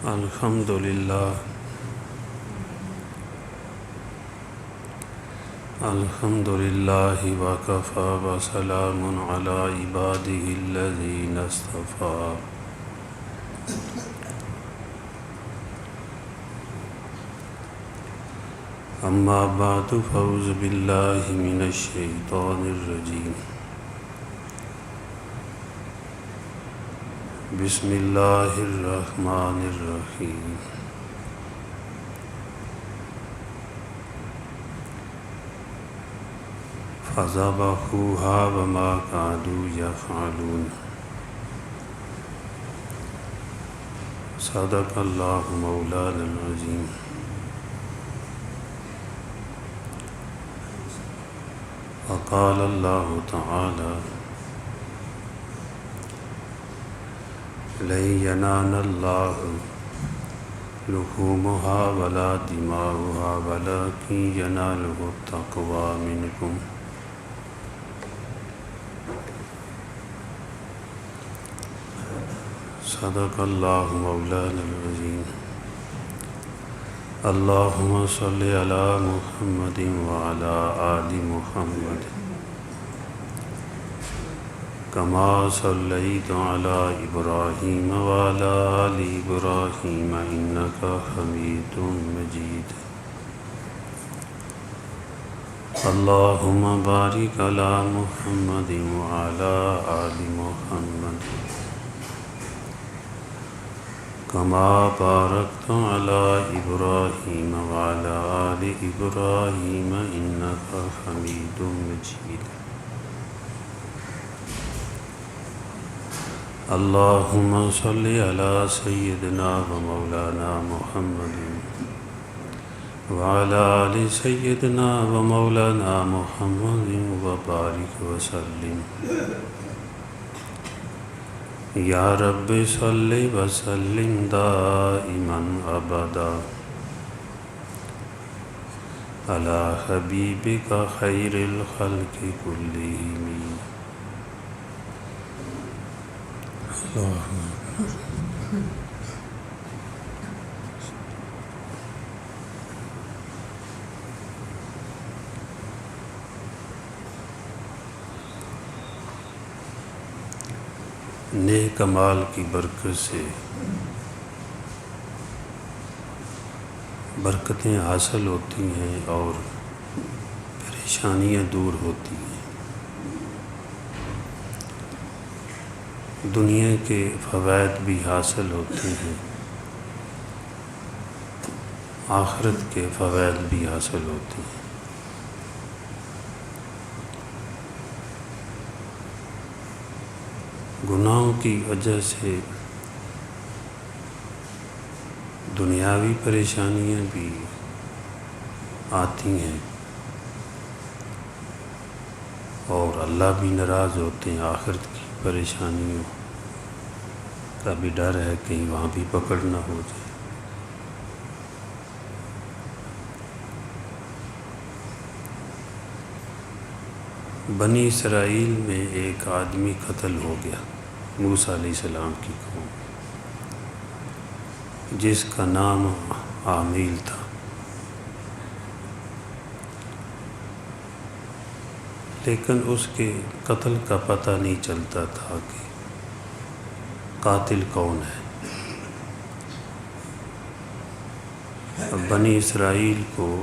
الحمد للہ وکفی وسلام علی عبادہ الذین اصطفی۔ اما بعد فاعوذ باللہ من الشیطان الرجیم۔ بسم اللہ الرحمن الرحیم۔ فذبحوها وما كادوا يفعلون۔ صدق اللہ مولانا العظیم۔ وقال اللہ تعالی لن ينال اللہ لحومها ولا دماؤها ولكن يناله التقوى منكم۔ صدق اللہ مولانا العظیم۔ اللہم صلی علی محمد وعلی آل محمد کما صلیت علی ابراہیم وعلی آل ابراہیم انک حمید مجید۔ اللہم بارک علی محمد وعلی آل محمد کما بارکت علی ابراہیم وعلی آل ابراہیم انک حمید مجید۔ اللہم صلی علی سیدنا و مولانا محمد وعلی آل سیدنا و مولانا محمد وبارک وسلم۔ یا رب صلی وسلم دائما ابدا علی حبیبک خیر الخلق کلہم۔ نیک اعمال کی برکت سے برکتیں حاصل ہوتی ہیں اور پریشانیاں دور ہوتی ہیں۔ دنیا کے فوائد بھی حاصل ہوتے ہیں، آخرت کے فوائد بھی حاصل ہوتے ہیں۔ گناہوں کی وجہ سے دنیاوی پریشانیاں بھی آتی ہیں اور اللہ بھی ناراض ہوتے ہیں۔ آخرت کی پریشانیوں کا بھی ڈر ہے کہیں وہاں بھی پکڑ نہ ہو جائے۔ بنی اسرائیل میں ایک آدمی قتل ہو گیا، موسیٰ علیہ السلام کی قوم، جس کا نام عامیل تھا۔ لیکن اس کے قتل کا پتہ نہیں چلتا تھا کہ قاتل کون ہے۔ بنی اسرائیل کو،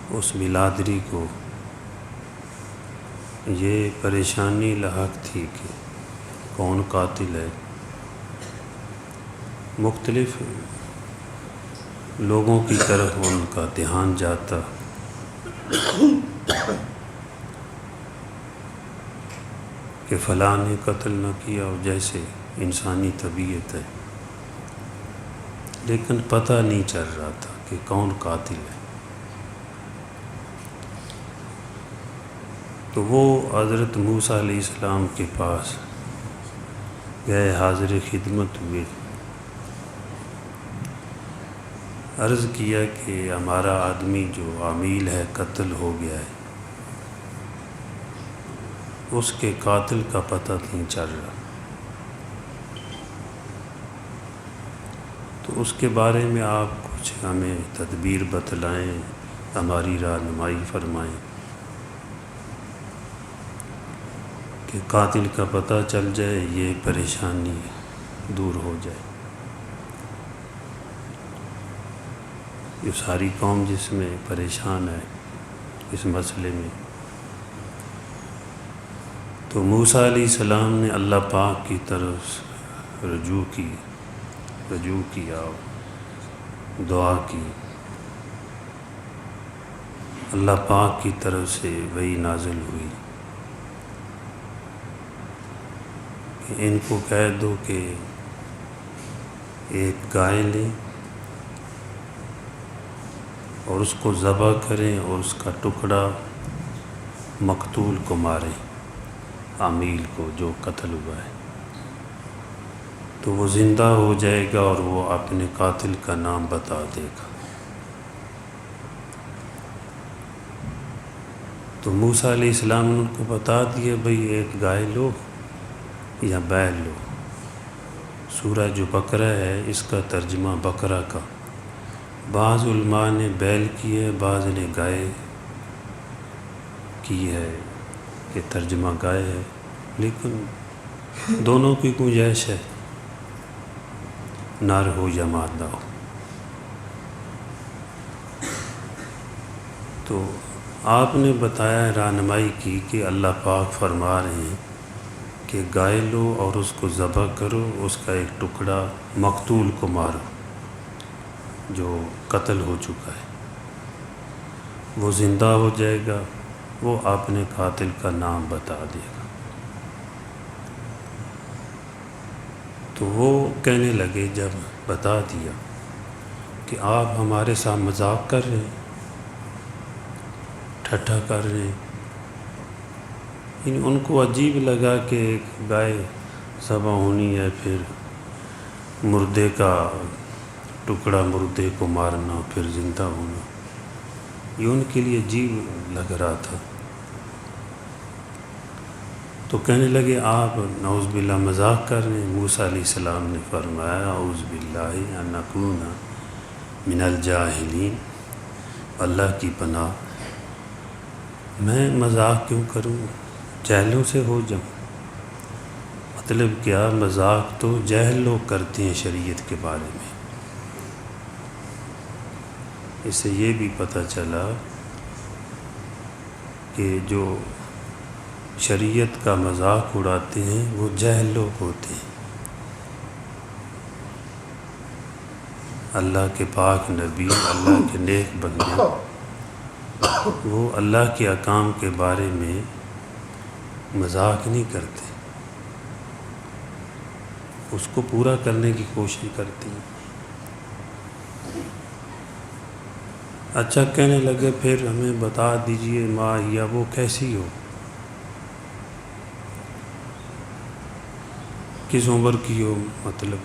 اس بلادری کو یہ پریشانی لاحق تھی کہ کون قاتل ہے۔ مختلف لوگوں کی طرف ان کا دھیان جاتا کہ فلاں نے قتل نہ کیا، اور جیسے انسانی طبیعت ہے، لیکن پتہ نہیں چل رہا تھا کہ کون قاتل ہے۔ تو وہ حضرت موسیٰ علیہ السلام کے پاس گئے، حاضر خدمت ہوئے، عرض کیا کہ ہمارا آدمی جو عامیل ہے قتل ہو گیا ہے، اس کے قاتل کا پتہ نہیں چل رہا۔ تو اس کے بارے میں آپ کچھ ہمیں تدبیر بتلائیں، ہماری رہنمائی فرمائیں کہ قاتل کا پتہ چل جائے، یہ پریشانی دور ہو جائے۔ یہ ساری قوم جس میں پریشان ہے اس مسئلے میں، تو موسیٰ علیہ السلام نے اللہ پاک کی طرف رجوع کیا، دعا کی۔ اللہ پاک کی طرف سے وحی نازل ہوئی کہ ان کو کہہ دو کہ ایک گائے لیں اور اس کو ذبح کریں اور اس کا ٹکڑا مقتول کو ماریں، عمیل کو جو قتل ہوا ہے، تو وہ زندہ ہو جائے گا اور وہ اپنے قاتل کا نام بتا دے گا۔ تو موسیٰ علیہ السلام نے ان کو بتا دیا، بھئی ایک گائے لو یا بیل لو۔ سورہ جو بقرہ ہے اس کا ترجمہ بقرہ کا، بعض علماء نے بیل کی ہے، بعض نے گائے کی ہے کہ ترجمہ گائے ہے، لیکن دونوں کی گنجائش ہے، نر ہو یا مادہ ہو۔ تو آپ نے بتایا، رہنمائی کی کہ اللہ پاک فرما رہے ہیں کہ گائے لو اور اس کو ذبح کرو، اس کا ایک ٹکڑا مقتول کو مارو جو قتل ہو چکا ہے، وہ زندہ ہو جائے گا، وہ اپنے قاتل کا نام بتا دے گا۔ تو وہ کہنے لگے جب بتا دیا کہ آپ ہمارے ساتھ مذاق کر رہے ہیں، ٹھٹھا کر رہے ہیں۔ ان کو عجیب لگا کہ ایک گائے ذبح ہونی ہے، پھر مردے کا ٹکڑا مردے کو مارنا، پھر زندہ ہونا، یہ ان کے لیے عجیب لگ رہا تھا۔ تو کہنے لگے آپ نعوذ باللہ مذاق کر رہے ہیں۔ موسیٰ علیہ السلام نے فرمایا، اعوذ باللہ ان اکون من الجاہلین، اللہ کی پناہ، میں مذاق کیوں کروں، جاہلوں سے ہو جاؤں۔ مطلب کیا، مذاق تو جاہل لوگ کرتے ہیں شریعت کے بارے میں۔ اس سے یہ بھی پتہ چلا کہ جو شریعت کا مذاق اڑاتے ہیں وہ جاہل لوگ ہوتے ہیں۔ اللہ کے پاک نبی، اللہ کے نیک بندے، وہ اللہ کے احکام کے بارے میں مذاق نہیں کرتے، اس کو پورا کرنے کی کوشش کرتے ہیں۔ اچھا، کہنے لگے پھر ہمیں بتا دیجئے ماہیہ، وہ کیسی ہو، کس عمر کی ہو مطلب۔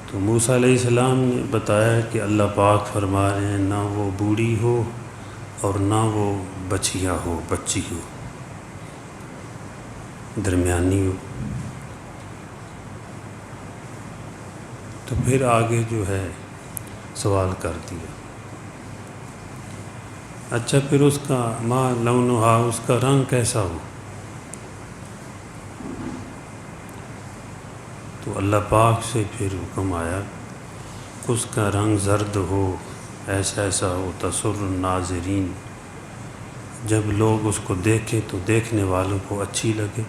تو موسیٰ علیہ السلام نے بتایا کہ اللہ پاک فرما رہے ہیں، نہ وہ بوڑھی ہو اور نہ وہ بچیا ہو، بچی ہو، درمیانی ہو۔ تو پھر آگے جو ہے سوال کر دیا، اچھا پھر اس کا ما لونہا، اس کا رنگ کیسا ہو۔ تو اللہ پاک سے پھر حکم آیا، اس کا رنگ زرد ہو، ایسا ہو تسر الناظرین، جب لوگ اس کو دیکھیں تو دیکھنے والوں کو اچھی لگے،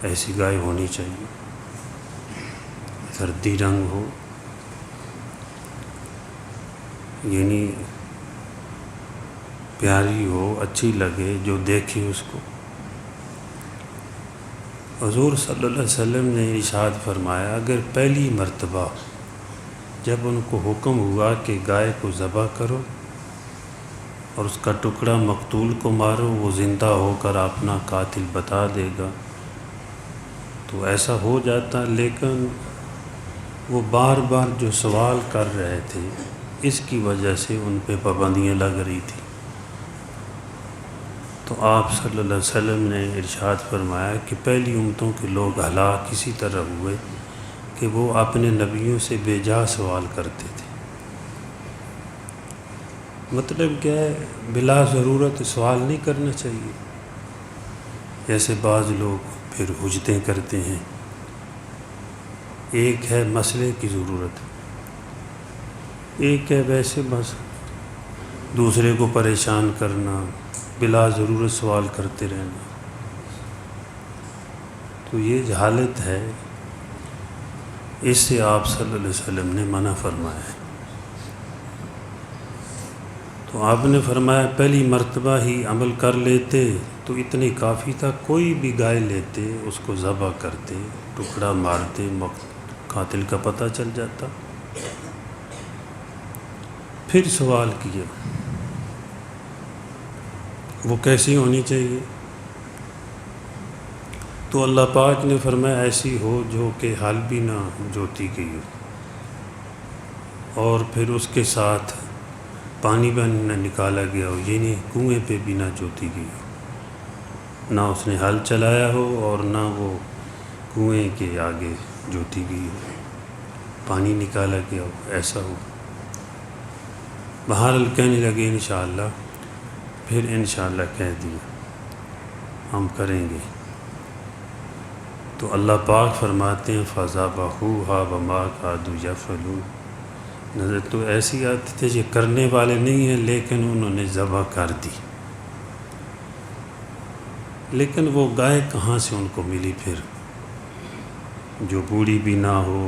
ایسی گائے ہونی چاہیے، زردی رنگ ہو، یعنی پیاری ہو، اچھی لگے، جو دیکھے اس کو۔ حضور صلی اللہ علیہ وسلم نے ارشاد فرمایا، اگر پہلی مرتبہ جب ان کو حکم ہوا کہ گائے کو ذبح کرو اور اس کا ٹکڑا مقتول کو مارو، وہ زندہ ہو کر اپنا قاتل بتا دے گا، تو ایسا ہو جاتا، لیکن وہ بار بار جو سوال کر رہے تھے اس کی وجہ سے ان پہ پابندیاں لگ رہی تھیں۔ تو آپ صلی اللہ علیہ وسلم نے ارشاد فرمایا کہ پہلی امتوں کے لوگ ہلاک اسی طرح ہوئے کہ وہ اپنے نبیوں سے بے جا سوال کرتے تھے۔ مطلب کیا ہے؟ بلا ضرورت سوال نہیں کرنا چاہیے۔ جیسے بعض لوگ پھر حجتیں کرتے ہیں، ایک ہے مسئلے کی ضرورت، ایک ہے ویسے بس دوسرے کو پریشان کرنا، بلا ضرورت سوال کرتے رہنا، تو یہ جہالت ہے، اس سے آپ صلی اللہ علیہ وسلم نے منع فرمایا ہے۔ تو آپ نے فرمایا پہلی مرتبہ ہی عمل کر لیتے تو اتنے کافی تھا، کوئی بھی گائے لیتے، اس کو ذبح کرتے، ٹکڑا مارتے، قاتل کا پتہ چل جاتا۔ پھر سوال کیا وہ کیسی ہونی چاہیے؟ تو اللہ پاک نے فرمایا ایسی ہو جو کہ حل بھی نہ جوتی گئی ہو، اور پھر اس کے ساتھ پانی بھی نہ نکالا گیا ہو، یعنی کنویں پہ بھی نہ جوتی گئی ہو، نہ اس نے ہل چلایا ہو اور نہ وہ کنویں کے آگے جوتی گئی ہو، پانی نکالا گیا ہو، ایسا ہو۔ بہرحال کہنے لگے انشاءاللہ، پھر انشاءاللہ کہہ دیا ہم کریں گے۔ تو اللہ پاک فرماتے ہیں فَذَبَحُوهَا وَمَا كَادُوا يَفْعَلُونَ، نظر تو ایسی آتی تھے یہ کرنے والے نہیں ہیں لیکن انہوں نے ذبح کر دی۔ لیکن وہ گائے کہاں سے ان کو ملی پھر، جو بوڑھی بھی نہ ہو،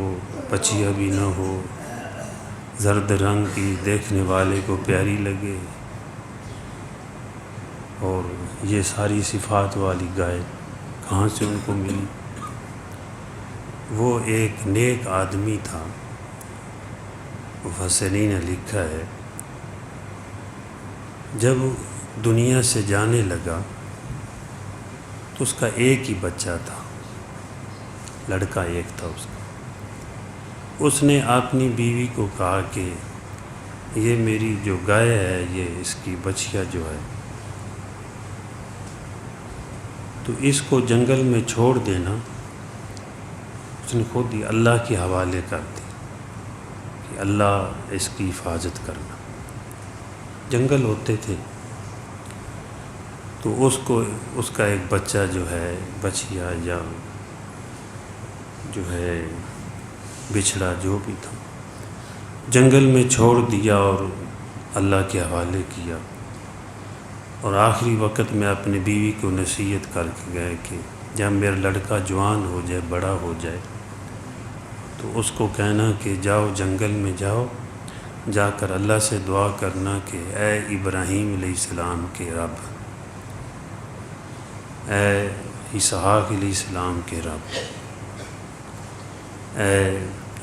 بچیا بھی نہ ہو، زرد رنگ کی، دیکھنے والے کو پیاری لگے، اور یہ ساری صفات والی گائے کہاں سے ان کو ملی؟ وہ ایک نیک آدمی تھا، مفسرین نے لکھا ہے جب دنیا سے جانے لگا تو اس کا ایک ہی بچہ تھا، لڑکا ایک تھا اس کا۔ اس نے اپنی بیوی کو کہا کہ یہ میری جو گائے ہے، یہ اس کی بچیا جو ہے، تو اس کو جنگل میں چھوڑ دینا۔ اس نے خود ہی اللہ کے حوالے کر دی کہ اللہ اس کی حفاظت کرنا۔ جنگل ہوتے تھے تو اس کا ایک بچہ جو ہے، بچیا یا جو ہے بچھڑا جو بھی تھا، جنگل میں چھوڑ دیا اور اللہ کے حوالے کیا۔ اور آخری وقت میں اپنی بیوی کو نصیحت کر کے گئے کہ جب میرا لڑکا جوان ہو جائے، بڑا ہو جائے، تو اس کو کہنا کہ جاؤ جنگل میں جاؤ، جا کر اللہ سے دعا کرنا کہ اے ابراہیم علیہ السلام کے رب، اے اسحاق علیہ السلام کے رب، اے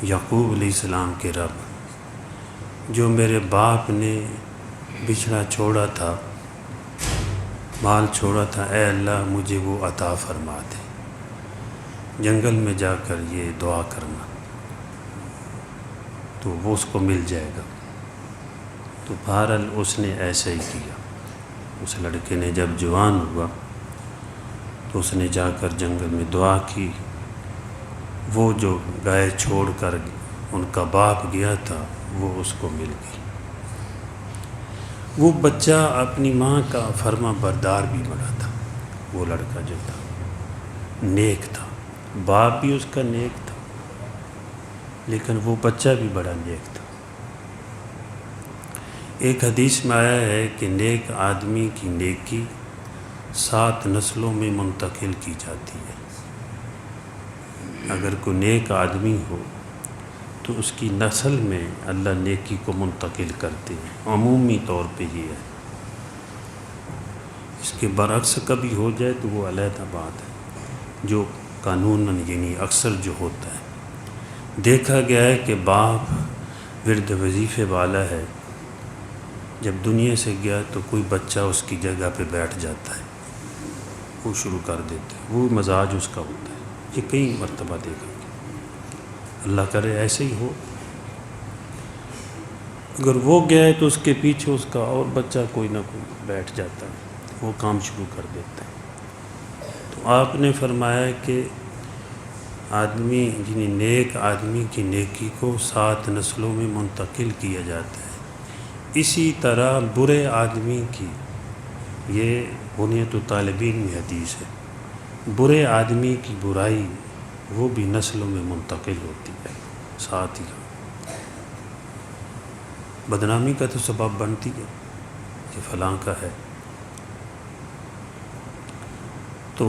یعقوب علیہ السلام کے رب، جو میرے باپ نے بچھڑا چھوڑا تھا، مال چھوڑا تھا، اے اللہ مجھے وہ عطا فرما دے۔ جنگل میں جا کر یہ دعا کرنا تو وہ اس کو مل جائے گا۔ تو بہرحال اس نے ایسا ہی کیا۔ اس لڑکے نے جب جوان ہوا تو اس نے جا کر جنگل میں دعا کی، وہ جو گائے چھوڑ کر ان کا باپ گیا تھا وہ اس کو مل گئی۔ وہ بچہ اپنی ماں کا فرما بردار بھی بڑا تھا، وہ لڑکا جو تھا نیک تھا، باپ بھی اس کا نیک تھا، لیکن وہ بچہ بھی بڑا نیک تھا۔ ایک حدیث میں آیا ہے کہ نیک آدمی کی نیکی 7 نسلوں میں منتقل کی جاتی ہے۔ اگر کوئی نیک آدمی ہو تو اس کی نسل میں اللہ نیکی کو منتقل کرتے ہیں، عمومی طور پہ یہ ہے۔ اس کے برعکس کبھی ہو جائے تو وہ علیحدہ بات ہے، جو قانوناً یعنی اکثر جو ہوتا ہے۔ دیکھا گیا ہے کہ باپ ورد وظیفے والا ہے، جب دنیا سے گیا تو کوئی بچہ اس کی جگہ پہ بیٹھ جاتا ہے، وہ شروع کر دیتا ہے، وہ مزاج اس کا ہوتا ہے۔ یہ کئی مرتبہ دیکھا گیا، اللہ کرے ایسے ہی ہو۔ اگر وہ گیا ہے تو اس کے پیچھے اس کا اور بچہ کوئی نہ کوئی بیٹھ جاتا ہے، وہ کام شروع کر دیتا ہے۔ تو آپ نے فرمایا کہ آدمی یعنی نیک آدمی کی نیکی کو 7 نسلوں میں منتقل کیا جاتا ہے، اسی طرح برے آدمی کی، یہ بنیۃ الطالبین میں حدیث ہے، برے آدمی کی برائی وہ بھی نسلوں میں منتقل ہوتی ہے، ساتھ ہی بدنامی کا تو سبب بنتی ہے کہ فلاں کا ہے۔ تو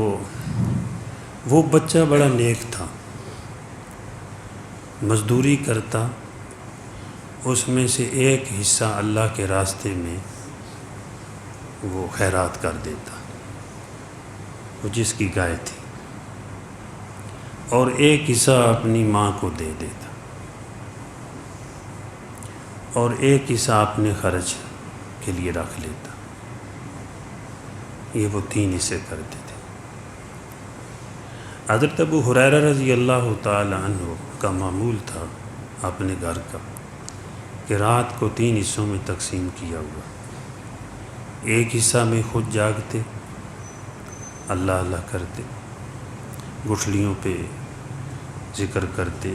وہ بچہ بڑا نیک تھا، مزدوری کرتا، اس میں سے ایک حصہ اللہ کے راستے میں وہ خیرات کر دیتا، وہ جس کی گائے تھی، اور ایک حصہ اپنی ماں کو دے دیتا، اور ایک حصہ اپنے خرچ کے لیے رکھ لیتا۔ یہ وہ 3 حصے کرتے تھے۔ حضرت ابو ہریرہ رضی اللہ تعالی عنہ کا معمول تھا اپنے گھر کا کہ رات کو 3 حصوں میں تقسیم کیا ہوا، ایک حصہ میں خود جاگتے، اللہ اللہ کرتے، گٹھلیوں پہ ذکر کرتے،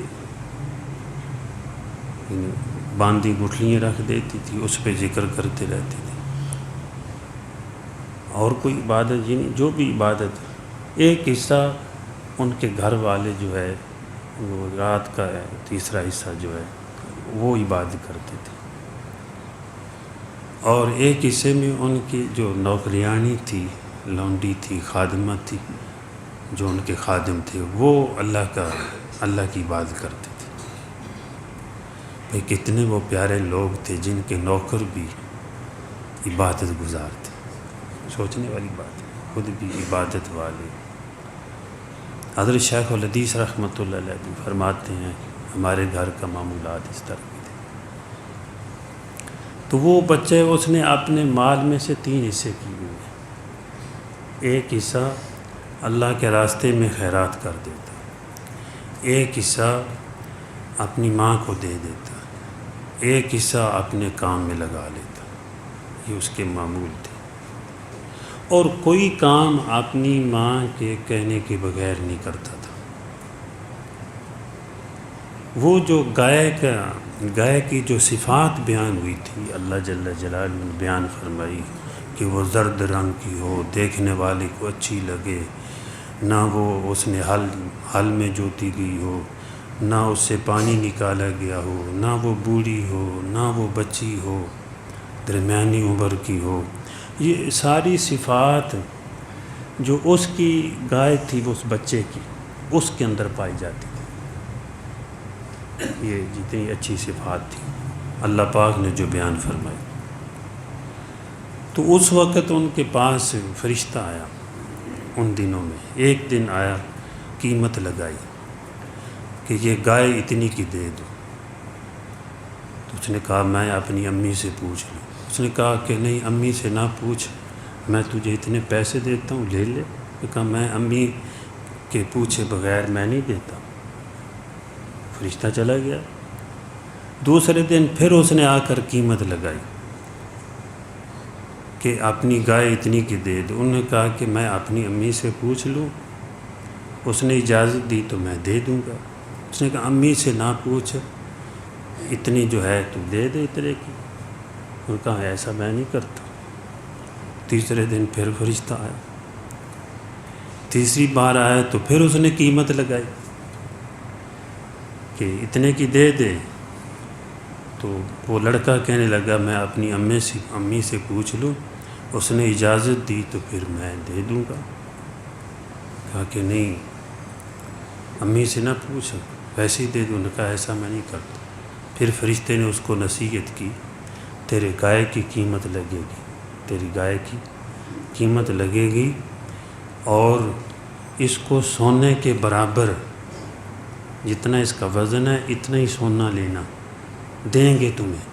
باندھی گٹھلیاں رکھ دیتی تھی، اس پہ ذکر کرتے رہتے تھے، اور کوئی عبادت یعنی جو بھی عبادت، ایک حصہ ان کے گھر والے جو ہے وہ رات کا تیسرا حصہ جو ہے وہ عبادت کرتے تھے، اور ایک حصے میں ان کی جو نوکریانی تھی، لونڈی تھی، خادمہ تھی، جو ان کے خادم تھے، وہ اللہ کی عبادت کرتے تھے۔ بھئی کتنے وہ پیارے لوگ تھے جن کے نوکر بھی عبادت گزار تھے، سوچنے والی بات ہے، خود بھی عبادت والے۔ حضرت شیخ الحدیث رحمۃ اللہ علیہ بھی فرماتے ہیں ہمارے گھر کا معمولات اس طرح کے تھے۔ تو وہ بچے اس نے اپنے مال میں سے 3 حصے کیے ہوئے، ایک حصہ اللہ کے راستے میں خیرات کر دیتا، ایک حصہ اپنی ماں کو دے دیتا، ایک حصہ اپنے کام میں لگا لیتا، یہ اس کے معمول تھے، اور کوئی کام اپنی ماں کے کہنے کے بغیر نہیں کرتا تھا۔ وہ جو گائے کی جو صفات بیان ہوئی تھی، اللہ جل جلالہ نے بیان فرمائی کہ وہ زرد رنگ کی ہو، دیکھنے والے کو اچھی لگے، نہ وہ اس نے ہل میں جوتی گئی ہو، نہ اس سے پانی نکالا گیا ہو، نہ وہ بوڑھی ہو، نہ وہ بچی ہو، درمیانی عمر کی ہو، یہ ساری صفات جو اس کی گائے تھی، وہ اس بچے کی، اس کے اندر پائی جاتی تھی۔ یہ جتنی اچھی صفات تھی اللہ پاک نے جو بیان فرمائی۔ تو اس وقت ان کے پاس فرشتہ آیا، ان دنوں میں ایک دن آیا، قیمت لگائی کہ یہ گائے اتنی کی دے دو۔ تو اس نے کہا میں اپنی امی سے پوچھ لوں۔ اس نے کہا کہ نہیں، امی سے نہ پوچھ، میں تجھے اتنے پیسے دیتا ہوں، لے لے۔ نے کہا میں امی کے پوچھے بغیر میں نہیں دیتا۔ فرشتہ چلا گیا۔ دوسرے دن پھر اس نے آ کر قیمت لگائی کہ اپنی گائے اتنی کی دے دو۔ انہوں نے کہا کہ میں اپنی امی سے پوچھ لوں، اس نے اجازت دی تو میں دے دوں گا۔ اس نے کہا امی سے نہ پوچھ، اتنی جو ہے تو دے دے اتنے کی۔ انہوں نے کہا ایسا میں نہیں کرتا۔ تیسرے دن پھر فرشتہ آیا، تیسری بار آیا تو پھر اس نے قیمت لگائی کہ اتنے کی دے دے۔ تو وہ لڑکا کہنے لگا میں اپنی امی سے پوچھ لوں، اس نے اجازت دی تو پھر میں دے دوں گا۔ کہا کہ نہیں، امی سے نہ پوچھ، ویسے ہی دے دوں۔ نے کہا ایسا میں نہیں کرتا۔ پھر فرشتے نے اس کو نصیحت کی، تیرے گائے کی قیمت لگے گی، تیری گائے کی قیمت لگے گی، اور اس کو سونے کے برابر جتنا اس کا وزن ہے اتنا ہی سونا لینا، دیں گے تمہیں،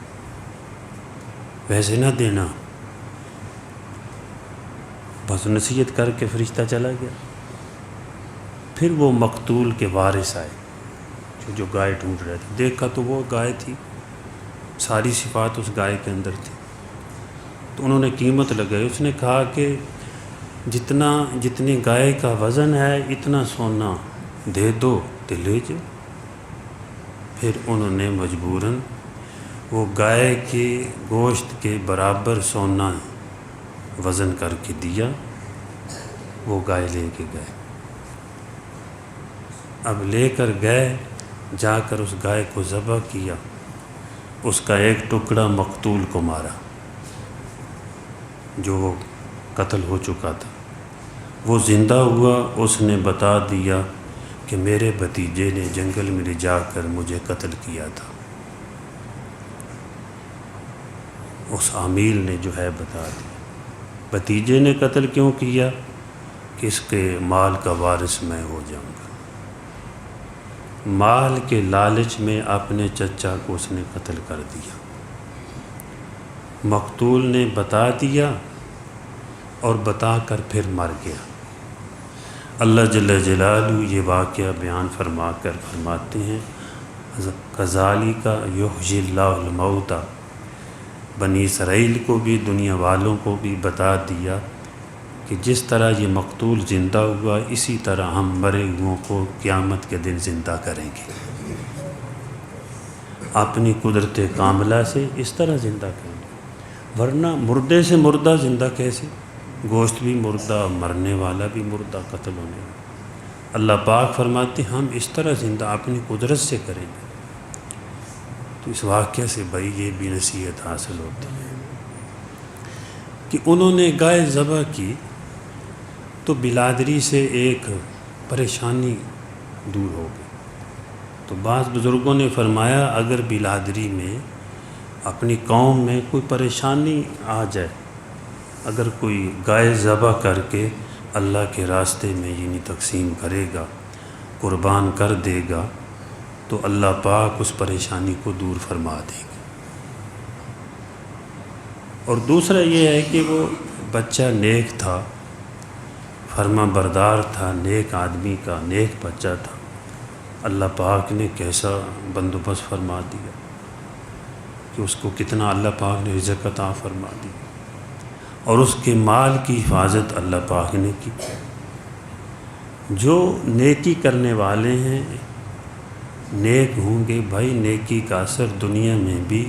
ویسے نہ دینا۔ بس نصیحت کر کے فرشتہ چلا گیا۔ پھر وہ مقتول کے وارث آئے جو گائے ڈھونڈ رہے تھے، دیکھا تو وہ گائے تھی، ساری صفات اس گائے کے اندر تھی۔ تو انہوں نے قیمت لگائی۔ اس نے کہا کہ جتنی گائے کا وزن ہے اتنا سونا دے دو تو لے جاؤ۔ پھر انہوں نے مجبوراً وہ گائے کے گوشت کے برابر سونا وزن کر کے دیا، وہ گائے لے کے گئے۔ اب لے کر گئے، جا کر اس گائے کو ذبح کیا، اس کا ایک ٹکڑا مقتول کو مارا جو وہ قتل ہو چکا تھا۔ وہ زندہ ہوا، اس نے بتا دیا کہ میرے بھتیجے نے جنگل میں لے جا کر مجھے قتل کیا تھا۔ اس عامل نے جو ہے بتا دیا، بھتیجے نے قتل کیوں کیا؟ کہ اس کے مال کا وارث میں ہو جاؤں گا۔ مال کے لالچ میں اپنے چچا کو اس نے قتل کر دیا۔ مقتول نے بتا دیا اور بتا کر پھر مر گیا۔ اللہ جل جلالہ یہ واقعہ بیان فرما کر فرماتے ہیں کذالک یحیی اللہ الموتیٰ، بنی اسرائیل کو بھی دنیا والوں کو بھی بتا دیا کہ جس طرح یہ مقتول زندہ ہوا، اسی طرح ہم مرے ہوئوں کو قیامت کے دن زندہ کریں گے، اپنی قدرت کاملہ سے اس طرح زندہ کریں گے۔ ورنہ مردے سے مردہ زندہ کیسے؟ گوشت بھی مردہ، مرنے والا بھی مردہ، قتل ہونے والا۔ اللہ پاک فرماتے ہم اس طرح زندہ اپنی قدرت سے کریں گے۔ تو اس واقعہ سے بھائی یہ بھی نصیحت حاصل ہوتی ہے کہ انہوں نے گائے ذبح کی تو بلادری سے ایک پریشانی دور ہو گئی۔ تو بعض بزرگوں نے فرمایا اگر بلادری میں اپنی قوم میں کوئی پریشانی آ جائے، اگر کوئی گائے ذبح کر کے اللہ کے راستے میں یعنی تقسیم کرے گا، قربان کر دے گا، تو اللہ پاک اس پریشانی کو دور فرما دے گا۔ اور دوسرا یہ ہے کہ وہ بچہ نیک تھا، فرما بردار تھا، نیک آدمی کا نیک بچہ تھا، اللہ پاک نے کیسا بندوبست فرما دیا کہ اس کو کتنا اللہ پاک نے رزق عطا فرما دی، اور اس کے مال کی حفاظت اللہ پاک نے کی۔ جو نیکی کرنے والے ہیں نیک ہوں گے بھائی، نیکی کا اثر دنیا میں بھی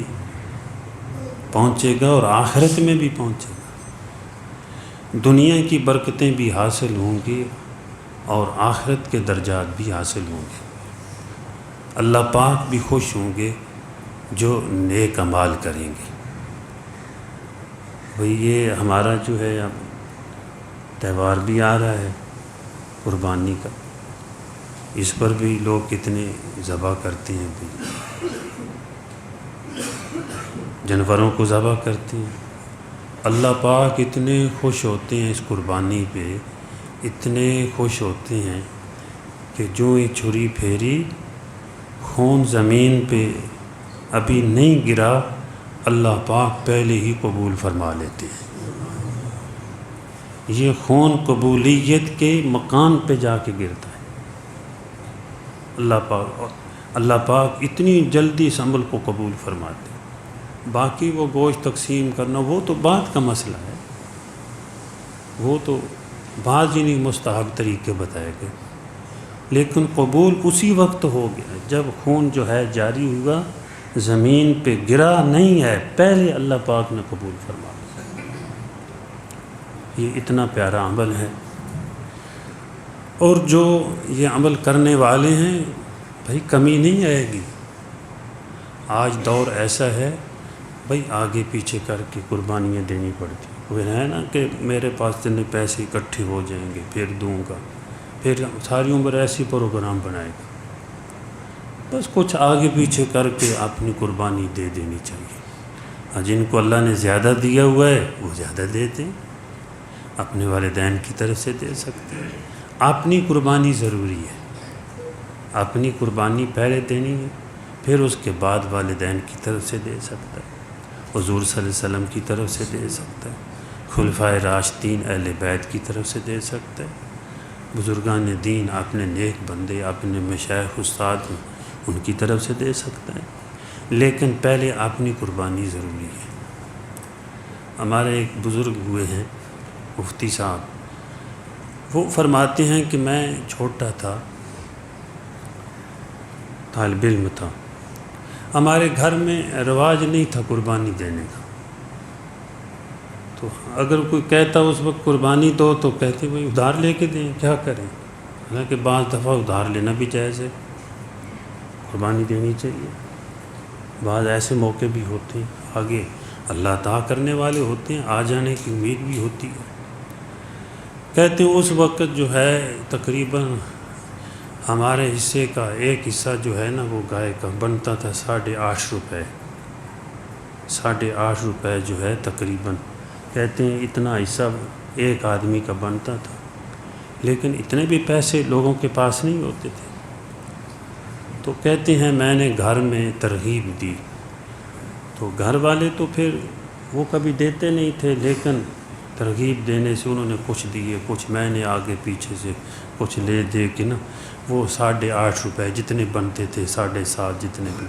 پہنچے گا اور آخرت میں بھی پہنچے گا۔ دنیا کی برکتیں بھی حاصل ہوں گی اور آخرت کے درجات بھی حاصل ہوں گے۔ اللہ پاک بھی خوش ہوں گے جو نیک اعمال کریں گے۔ بھئی یہ ہمارا جو ہے اب تہوار بھی آ رہا ہے قربانی کا، اس پر بھی لوگ کتنے ذبح کرتے ہیں، بھی جانوروں کو ذبح کرتے ہیں۔ اللہ پاک اتنے خوش ہوتے ہیں اس قربانی پہ، اتنے خوش ہوتے ہیں کہ جو ہی چھری پھیری خون زمین پہ ابھی نہیں گرا، اللہ پاک پہلے ہی قبول فرما لیتے ہیں۔ یہ خون قبولیت کے مقام پہ جا کے گرتا ہے۔ اللہ پاک اتنی جلدی اس عمل کو قبول فرماتے ہیں۔ باقی وہ گوشت تقسیم کرنا وہ تو بعد کا مسئلہ ہے، وہ تو بعض ہی نہیں مستحب طریقے بتائے گئے، لیکن قبول اسی وقت ہو گیا جب خون جو ہے جاری ہوا، زمین پہ گرا نہیں ہے، پہلے اللہ پاک نے قبول فرما لیا۔ یہ اتنا پیارا عمل ہے، اور جو یہ عمل کرنے والے ہیں بھائی کمی نہیں آئے گی۔ آج دور ایسا ہے بھائی آگے پیچھے کر کے قربانیاں دینی پڑتی، وہ ہے نا کہ میرے پاس اتنے پیسے اکٹھے ہو جائیں گے پھر دوں گا، پھر ساری عمر ایسی پروگرام بنائے گا۔ بس کچھ آگے پیچھے کر کے اپنی قربانی دے دینی چاہیے۔ جن کو اللہ نے زیادہ دیا ہوا ہے وہ زیادہ دیتے ہیں، اپنے والدین کی طرف سے دے سکتے ہیں۔ اپنی قربانی ضروری ہے، اپنی قربانی پہلے دینی ہے، پھر اس کے بعد والدین کی طرف سے دے سکتا ہے، حضور صلی اللہ علیہ وسلم کی طرف سے دے سکتا ہے، خلفائے راشدین اہل بیت کی طرف سے دے سکتا ہے، بزرگان دین اپنے نیک بندے اپنے مشائخ استاد ان کی طرف سے دے سکتا ہے، لیکن پہلے اپنی قربانی ضروری ہے۔ ہمارے ایک بزرگ ہوئے ہیں مفتی صاحب، وہ فرماتے ہیں کہ میں چھوٹا تھا طالب علم تھا، ہمارے گھر میں رواج نہیں تھا قربانی دینے کا، تو اگر کوئی کہتا اس وقت قربانی دو تو کہتے بھائی ادھار لے کے دیں، کیا کریں، حالانکہ بعض دفعہ ادھار لینا بھی جائز ہے، قربانی دینی چاہیے، بعض ایسے موقع بھی ہوتے ہیں آگے اللہ عطا کرنے والے ہوتے ہیں، آ جانے کی امید بھی ہوتی ہے۔ کہتے ہیں اس وقت جو ہے تقریباً ہمارے حصے کا ایک حصہ جو ہے نا وہ گائے کا بنتا تھا 8.5 روپے، 8.5 روپے جو ہے تقریباً، کہتے ہیں اتنا حصہ ایک آدمی کا بنتا تھا، لیکن اتنے بھی پیسے لوگوں کے پاس نہیں ہوتے تھے، تو کہتے ہیں میں نے گھر میں ترغیب دی، تو گھر والے تو پھر وہ کبھی دیتے نہیں تھے، لیکن ترغیب دینے سے انہوں نے کچھ دیے، کچھ میں نے آگے پیچھے سے کچھ لے دے کے نا وہ 8.5 روپے جتنے بنتے تھے 7.5 جتنے بھی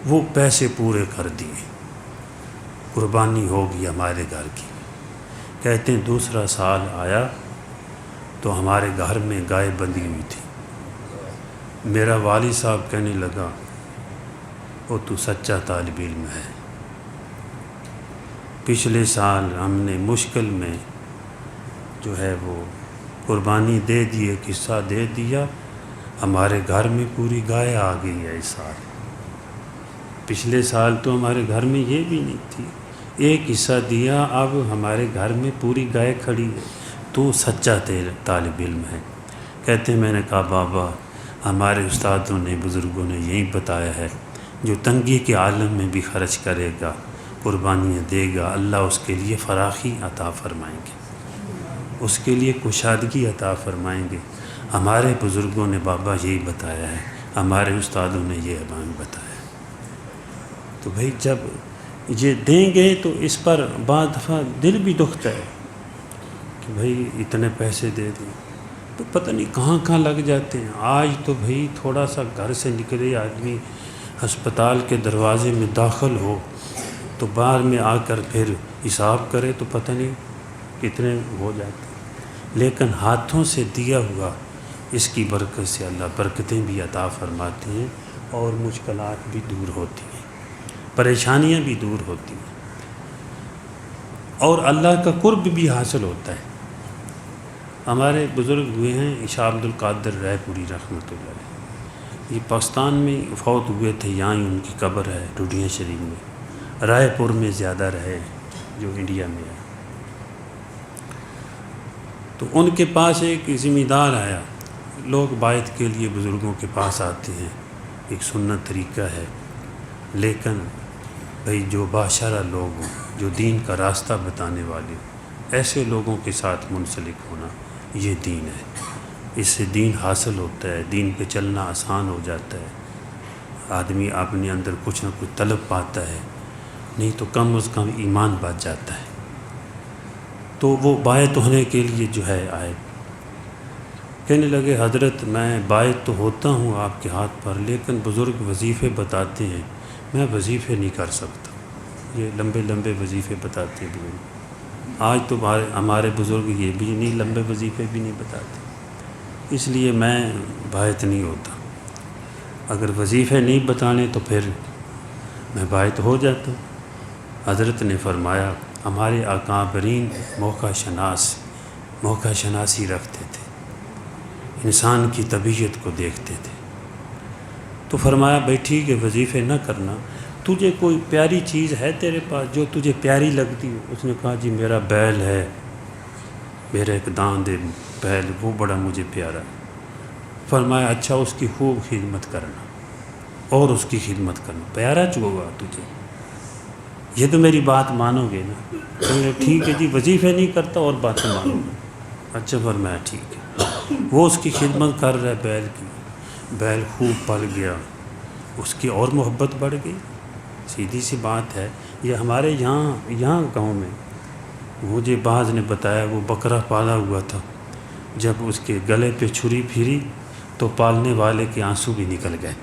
وہ پیسے پورے کر دیے، قربانی ہوگی ہمارے گھر کی۔ کہتے ہیں دوسرا سال آیا تو ہمارے گھر میں گائے بندھی ہوئی تھی، میرا والد صاحب کہنے لگا وہ تو سچا طالب علم ہے، پچھلے سال ہم نے مشکل میں جو ہے وہ قربانی دے دی، ایک حصہ دے دیا، ہمارے گھر میں پوری گائے آ گئی ہے اس سال، پچھلے سال تو ہمارے گھر میں یہ بھی نہیں تھی، ایک حصہ دیا، اب ہمارے گھر میں پوری گائے کھڑی ہے، تو سچا طالب علم ہے۔ کہتے ہیں میں نے کہا بابا ہمارے استادوں نے بزرگوں نے یہی بتایا ہے، جو تنگی کے عالم میں بھی خرچ کرے گا، قربانیاں دے گا، اللہ اس کے لیے فراخی عطا فرمائیں گے، اس کے لیے کشادگی عطا فرمائیں گے۔ ہمارے بزرگوں نے بابا یہی بتایا ہے، ہمارے استادوں نے یہ ہمیں بتایا ہے۔ تو بھائی جب یہ دیں گے تو اس پر بعض دفعہ دل بھی دکھتا ہے کہ بھائی اتنے پیسے دے دیں، تو پتہ نہیں کہاں کہاں لگ جاتے ہیں۔ آج تو بھائی تھوڑا سا گھر سے نکلے آدمی ہسپتال کے دروازے میں داخل ہو تو بعد میں آ کر پھر حساب کرے تو پتہ نہیں کتنے ہو جاتے ہیں، لیکن ہاتھوں سے دیا ہوا اس کی برکت سے اللہ برکتیں بھی عطا فرماتے ہیں اور مشکلات بھی دور ہوتی ہیں، پریشانیاں بھی دور ہوتی ہیں، اور اللہ کا قرب بھی حاصل ہوتا ہے۔ ہمارے بزرگ ہوئے ہیں شاہ عبد القادر رائے پوری رحمۃ اللہ علیہ، یہ پاکستان میں فوت ہوئے تھے، یہاں ہی ان کی قبر ہے ڈوڈیا شریف میں، رائے پور میں زیادہ رہے جو انڈیا میں ہے۔ تو ان کے پاس ایک ذمہ دار آیا، لوگ بائت کے لیے بزرگوں کے پاس آتے ہیں، ایک سنت طریقہ ہے، لیکن بھائی جو باشرہ لوگ ہوں، جو دین کا راستہ بتانے والے، ایسے لوگوں کے ساتھ منسلک ہونا یہ دین ہے، اس سے دین حاصل ہوتا ہے، دین پہ چلنا آسان ہو جاتا ہے، آدمی اپنے اندر کچھ نہ کچھ طلب پاتا ہے، نہیں تو کم از کم ایمان بچ جاتا ہے۔ تو وہ بائت ہونے کے لیے جو ہے آئے، کہنے لگے حضرت میں بائت تو ہوتا ہوں آپ کے ہاتھ پر، لیکن بزرگ وظیفے بتاتے ہیں، میں وظیفے نہیں کر سکتا، یہ لمبے لمبے وظیفے بتاتے ہیں بزرگ، آج تو ہمارے بزرگ یہ بھی نہیں لمبے وظیفے بھی نہیں بتاتے، اس لیے میں بائت نہیں ہوتا، اگر وظیفے نہیں بتانے تو پھر میں بائت ہو جاتا ہوں۔ حضرت نے فرمایا ہمارے اکابرین موقع شناسی رکھتے تھے، انسان کی طبیعت کو دیکھتے تھے، تو فرمایا بھائی ٹھیک ہے وظیفے نہ کرنا، تجھے کوئی پیاری چیز ہے تیرے پاس جو تجھے پیاری لگتی ہو؟ اس نے کہا جی میرا بیل ہے، میرا ایک داند بیل، وہ بڑا مجھے پیارا ہے۔ فرمایا اچھا اس کی خوب خدمت کرنا اور اس کی خدمت کرنا، پیارا ہوگا تجھے، یہ تو میری بات مانو گے نا؟ ٹھیک ہے جی وظیفے نہیں کرتا اور باتیں مانو گا، اچھا فرمایا ٹھیک ہے۔ وہ اس کی خدمت کر رہا ہے بیل کی، بیل خوب پل گیا، اس کی اور محبت بڑھ گئی۔ سیدھی سی بات ہے، یہ ہمارے یہاں گاؤں میں مجھے بعض نے بتایا وہ بکرا پالا ہوا تھا، جب اس کے گلے پہ چھری پھری تو پالنے والے کے آنسو بھی نکل گئے۔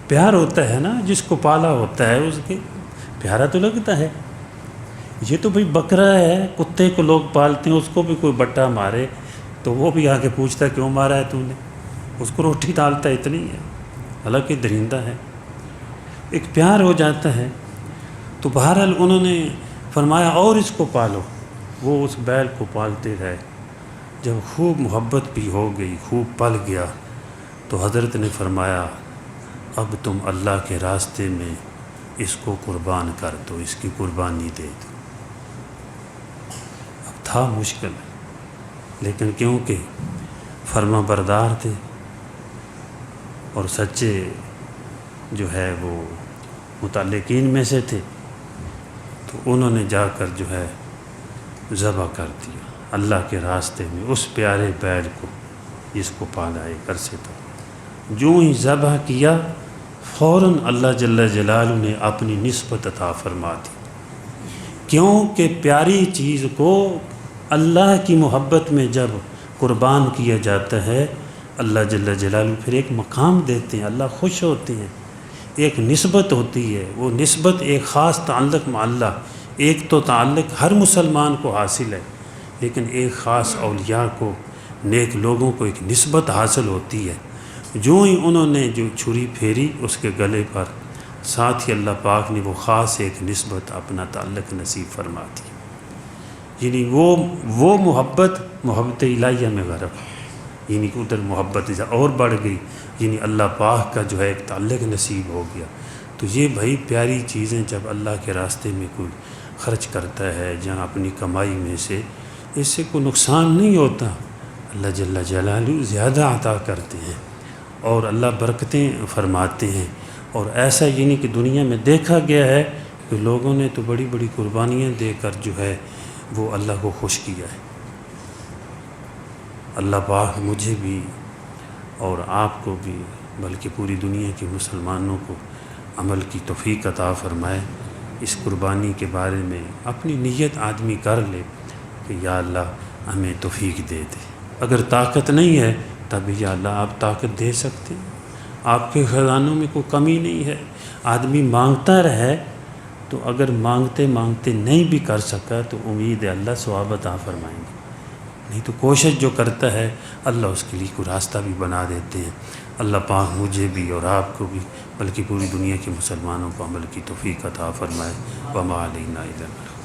پیار ہوتا ہے نا، جس کو پالا ہوتا ہے اس کے پیارا تو لگتا ہے۔ یہ تو بھئی بکرا ہے، کتے کو لوگ پالتے ہیں، اس کو بھی کوئی بٹا مارے تو وہ بھی آ کے پوچھتا ہے کیوں مارا ہے تو نے، اس کو روٹی ڈالتا ہے اتنی ہے، حالانکہ درندہ ہے، ایک پیار ہو جاتا ہے۔ تو بہرحال انہوں نے فرمایا اور اس کو پالو۔ وہ اس بیل کو پالتے رہے، جب خوب محبت بھی ہو گئی، خوب پل گیا، تو حضرت نے فرمایا اب تم اللہ کے راستے میں اس کو قربان کر دو، اس کی قربانی دے دو۔ اب تھا مشکل، لیکن کیونکہ فرما بردار تھے اور سچے جو ہے وہ متعلقین میں سے تھے، تو انہوں نے جا کر جو ہے ذبح کر دیا اللہ کے راستے میں اس پیارے بیل کو جس کو پالا ایک عرصے تک۔ جو ہی ذبح کیا فوراً اللہ جل جلالہ نے اپنی نسبت عطا فرما دی، کیونکہ پیاری چیز کو اللہ کی محبت میں جب قربان کیا جاتا ہے اللہ جل جلالہ پھر ایک مقام دیتے ہیں، اللہ خوش ہوتے ہیں، ایک نسبت ہوتی ہے، وہ نسبت ایک خاص تعلق مع اللہ۔ ایک تو تعلق ہر مسلمان کو حاصل ہے، لیکن ایک خاص اولیاء کو، نیک لوگوں کو ایک نسبت حاصل ہوتی ہے۔ جو ہی انہوں نے جو چھری پھیری اس کے گلے پر، ساتھ ہی اللہ پاک نے وہ خاص ایک نسبت اپنا تعلق نصیب فرما دی، یعنی وہ محبت الہیہ میں غرق، یعنی کہ ادھر محبت اور بڑھ گئی، یعنی اللہ پاک کا جو ہے ایک تعلق نصیب ہو گیا۔ تو یہ بھائی پیاری چیزیں جب اللہ کے راستے میں کوئی خرچ کرتا ہے جہاں اپنی کمائی میں سے، اس سے کوئی نقصان نہیں ہوتا، اللہ جل جلالہ زیادہ عطا کرتے ہیں اور اللہ برکتیں فرماتے ہیں۔ اور ایسا یعنی کہ دنیا میں دیکھا گیا ہے کہ لوگوں نے تو بڑی بڑی قربانیاں دے کر جو ہے وہ اللہ کو خوش کیا ہے۔ اللہ پاک مجھے بھی اور آپ کو بھی بلکہ پوری دنیا کے مسلمانوں کو عمل کی توفیق عطا فرمائے۔ اس قربانی کے بارے میں اپنی نیت آدمی کر لے کہ یا اللہ ہمیں توفیق دے دے۔ اگر طاقت نہیں ہے تب یا اللہ آپ طاقت دے سکتے ہیں، آپ کے خزانوں میں کوئی کمی نہیں ہے۔ آدمی مانگتا رہے تو اگر مانگتے مانگتے نہیں بھی کر سکا تو امید ہے اللہ ثواب عطا فرمائیں گے، نہیں تو کوشش جو کرتا ہے اللہ اس کے لیے کوئی راستہ بھی بنا دیتے ہیں۔ اللہ پاک مجھے بھی اور آپ کو بھی بلکہ پوری دنیا کے مسلمانوں کو عمل کی توفیق عطا فرمائے۔ وما علینا الا البلاغ۔